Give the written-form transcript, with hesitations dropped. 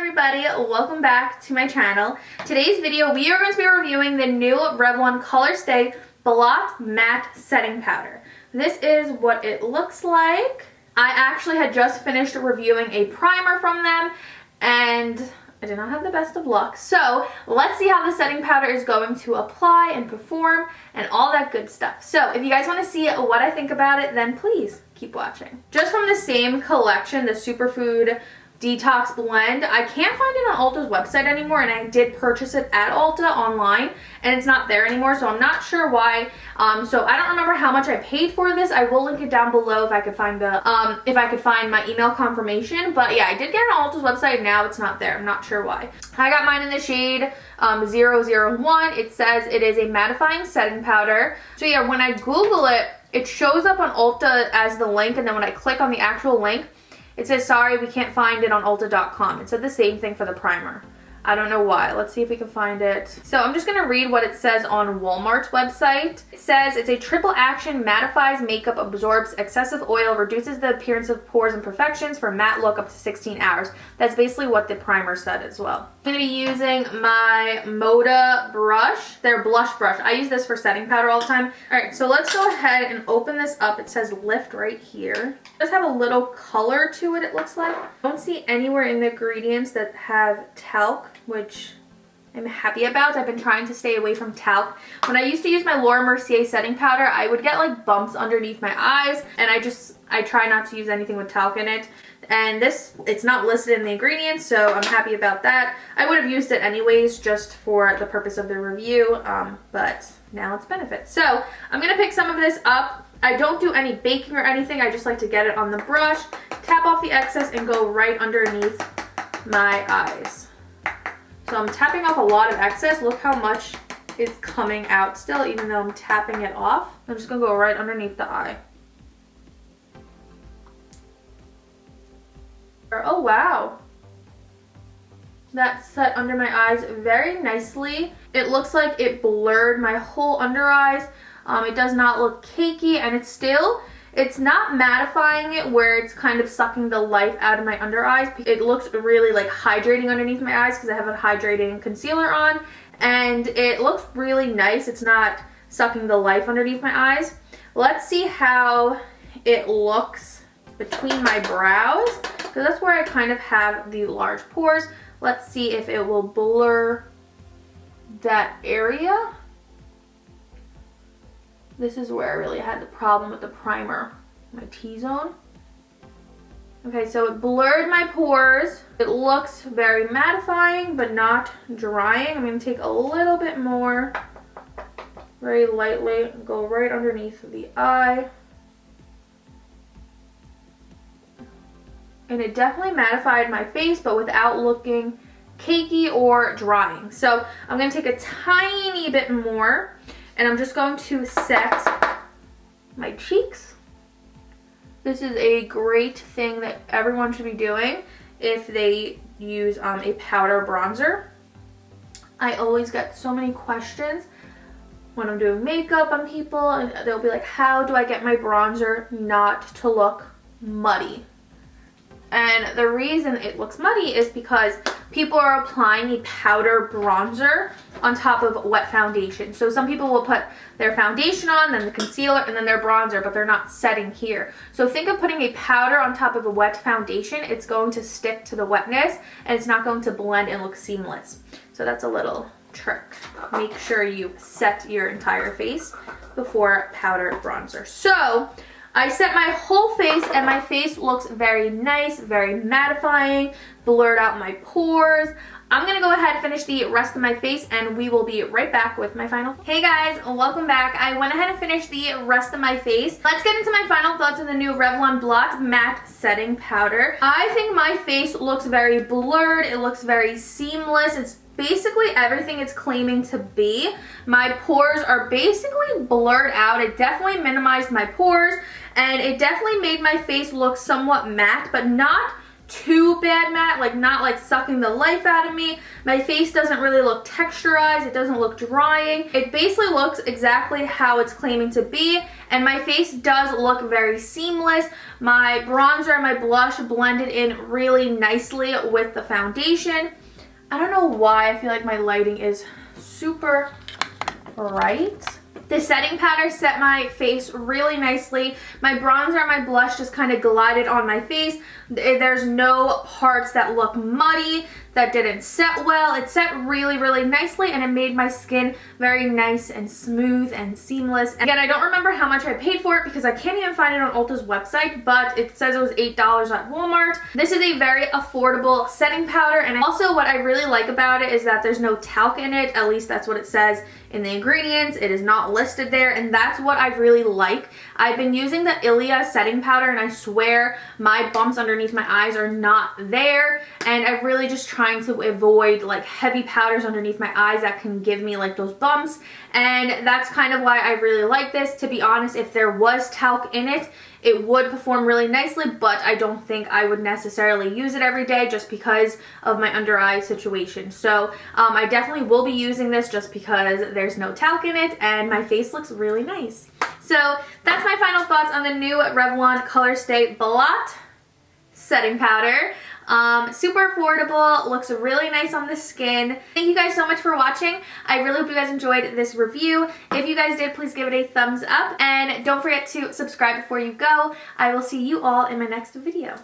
everybody, welcome back to my channel. Today's video we are going to be reviewing the new Revlon Color Stay Blot Matte Setting Powder. This is what it looks like. I actually had just finished reviewing a primer from them and I did not have the best of luck. So let's see how the setting powder is going to apply and perform and all that good stuff. So if you guys want to see what I think about it, then please keep watching. Just from the same collection, the Superfood Detox Blend, I can't find it on Ulta's website anymore, and I did purchase it at Ulta online and it's not there anymore, so I'm not sure why. So I don't remember how much I paid for this. I will link it down below if I could find the my email confirmation. But yeah, I did get it on Ulta's website and now it's not there. I'm not sure why. I got mine in the shade 001. It says it is a mattifying setting powder. So yeah, when I Google it, it shows up on Ulta as the link, and then when I click on the actual link, it says, sorry, we can't find it on Ulta.com. It said the same thing for the primer. I don't know why. Let's see if we can find it. So I'm just going to read what it says on Walmart's website. It says it's a triple action, mattifies makeup, absorbs excessive oil, reduces the appearance of pores and imperfections for matte look up to 16 hours. That's basically what the primer said as well. I'm going to be using my Moda brush, their blush brush. I use this for setting powder all the time. Alright, so let's go ahead and open this up. It says lift right here. It does have a little color to it, it looks like. I don't see anywhere in the ingredients that have talc, which I'm happy about. I've been trying to stay away from talc. When I used to use my Laura Mercier setting powder, I would get like bumps underneath my eyes, and I try not to use anything with talc in it. And this, it's not listed in the ingredients, so I'm happy about that. I would have used it anyways just for the purpose of the review, but now it's benefits. So I'm gonna pick some of this up. I don't do any baking or anything. I just like to get it on the brush, tap off the excess, and go right underneath my eyes. So I'm tapping off a lot of excess. Look how much is coming out still, even though I'm tapping it off. I'm just gonna go right underneath the eye. Oh wow. That set under my eyes very nicely. It looks like it blurred my whole under eyes. It does not look cakey, and it's not mattifying it where it's kind of sucking the life out of my under eyes. It looks really like hydrating underneath my eyes because I have a hydrating concealer on, and it looks really nice. It's not sucking the life underneath my eyes. Let's see how it looks between my brows, because that's where I kind of have the large pores. Let's see if it will blur that area. This is where I really had the problem with the primer, my T-zone. Okay, so it blurred my pores. It looks very mattifying, but not drying. I'm gonna take a little bit more, very lightly, and go right underneath the eye. And it definitely mattified my face, but without looking cakey or drying. So I'm gonna take a tiny bit more, and I'm just going to set my cheeks. This is a great thing that everyone should be doing if they use a powder bronzer. I always get so many questions when I'm doing makeup on people, and they'll be like, how do I get my bronzer not to look muddy? And the reason it looks muddy is because people are applying a powder bronzer on top of wet foundation. So some people will put their foundation on, then the concealer, and then their bronzer, but they're not setting here. So think of putting a powder on top of a wet foundation. It's going to stick to the wetness, and it's not going to blend and look seamless. So that's a little trick. Make sure you set your entire face before powder bronzer. So I set my whole face, and my face looks very nice, very mattifying, blurred out my pores. I'm gonna go ahead and finish the rest of my face, and we will be right back with my final. Hey guys, welcome back. I went ahead and finished the rest of my face. Let's get into my final thoughts on the new Revlon Blot Matte Setting Powder. I think my face looks very blurred. It looks very seamless. It's basically everything it's claiming to be. My pores are basically blurred out. It definitely minimized my pores, and it definitely made my face look somewhat matte, but not too bad matte, like not like sucking the life out of me. My face doesn't really look texturized, it doesn't look drying. It basically looks exactly how it's claiming to be, and my face does look very seamless. My bronzer and my blush blended in really nicely with the foundation. I don't know why I feel like my lighting is super bright. The setting powder set my face really nicely. My bronzer and my blush just kind of glided on my face. There's no parts that look muddy, that didn't set well. It set really, really nicely, and it made my skin very nice and smooth and seamless. Again, I don't remember how much I paid for it because I can't even find it on Ulta's website, but it says it was $8 at Walmart. This is a very affordable setting powder, and also what I really like about it is that there's no talc in it. At least that's what it says in the ingredients. It is not listed there, and that's what I really like. I've been using the Ilia setting powder, and I swear my bumps underneath my eyes are not there, and I'm really just trying to avoid like heavy powders underneath my eyes that can give me like those bumps, and that's kind of why I really like this. To be honest, if there was talc in it, it would perform really nicely, but I don't think I would necessarily use it every day just because of my under eye situation. So I definitely will be using this just because there's no talc in it and my face looks really nice. So that's my final thoughts on the new Revlon Color Stay Blot setting powder. Super affordable, looks really nice on the skin. Thank you guys so much for watching. I really hope you guys enjoyed this review. If you guys did, please give it a thumbs up, and don't forget to subscribe before you go. I will see you all in my next video.